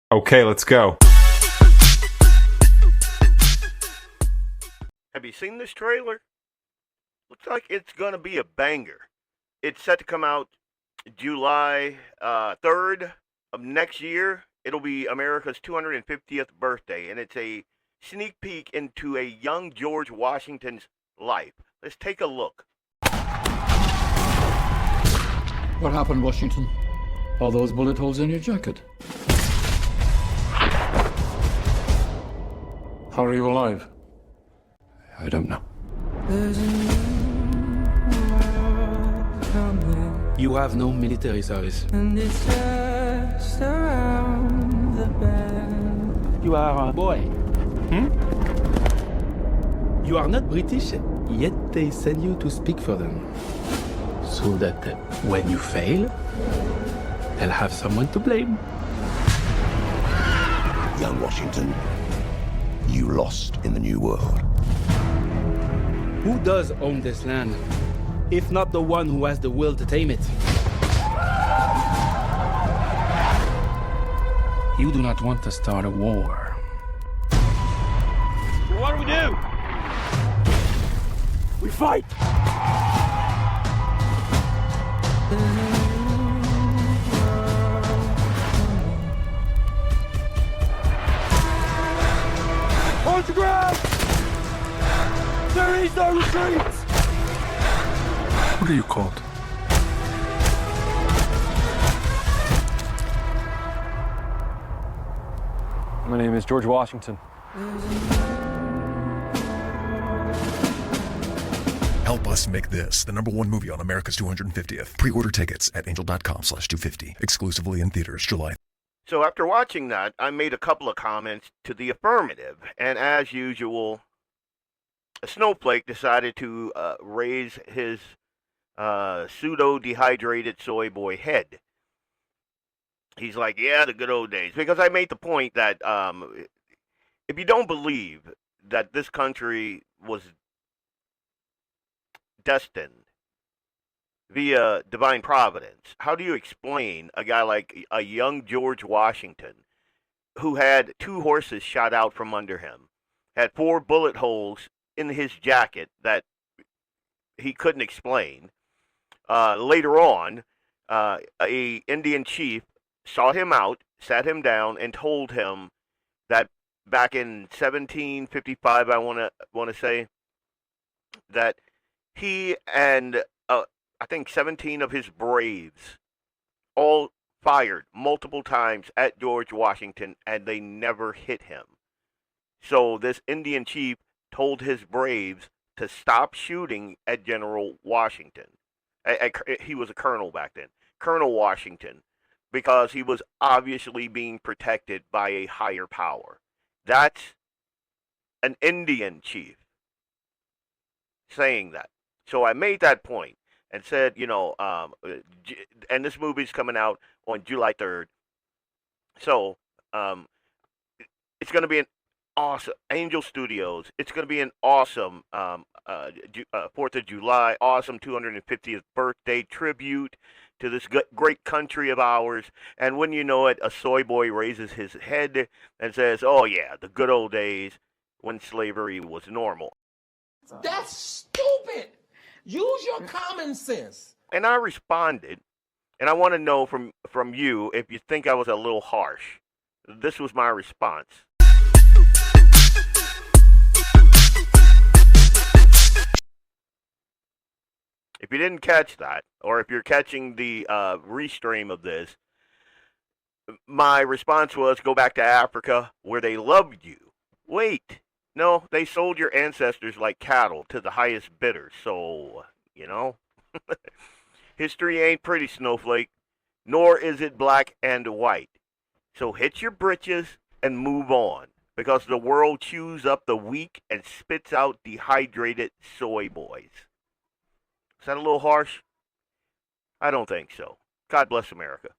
Okay, let's go. Have you seen this trailer? Looks like it's gonna be a banger. It's set to come out July 3rd of next year. It'll be America's 250th birthday, and it's a sneak peek into a young George Washington's life. Let's take a look. What happened, Washington? All those bullet holes in your jacket? How are you alive? I don't know. You have no military service. And it's just around the bend. You are a boy. You are not British, yet they send you to speak for them. So that when you fail, they'll have someone to blame. Young Washington, you lost in the New World. Who does own this land, if not the one who has the will to tame it? You do not want to start a war. So what do? We fight! On the ground! There is no retreat! What are you called? My name is George Washington. Help us make this the #1 movie on America's 250th. Pre-order tickets at angel.com/250. Exclusively in theaters July. So after watching that, I made a couple of comments to the affirmative, and as usual, Snowflake decided to raise his pseudo-dehydrated soy boy head. He's like, yeah, the good old days. Because I made the point that if you don't believe that this country was destined via divine providence, how do you explain a guy like a young George Washington who had 2 horses shot out from under him, had 4 bullet holes in his jacket that he couldn't explain? Later on, a Indian chief saw him out, sat him down, and told him that back in 1755, I want to say, that he and I think 17 of his braves all fired multiple times at George Washington, and they never hit him. So this Indian chief told his braves to stop shooting at General Washington. He was a colonel back then, Colonel Washington, because he was obviously being protected by a higher power. That's an Indian chief saying that. So I made that point and said, and this movie's coming out on July 3rd. So it's going to be an awesome, Angel Studios. It's going to be an awesome 4th of July, awesome 250th birthday tribute to this great country of ours. And when you know it, a soy boy raises his head and says, oh yeah, the good old days when slavery was normal. That's stupid. Use your common sense. And I responded, and I want to know from you if you think I was a little harsh. This was my response. If you didn't catch that, or if you're catching the restream of this, my response was, go back to Africa where they loved you. Wait, no, they sold your ancestors like cattle to the highest bidder. So, history ain't pretty, Snowflake, nor is it black and white. So hit your britches and move on, because the world chews up the weak and spits out dehydrated soy boys. Is that a little harsh? I don't think so. God bless America.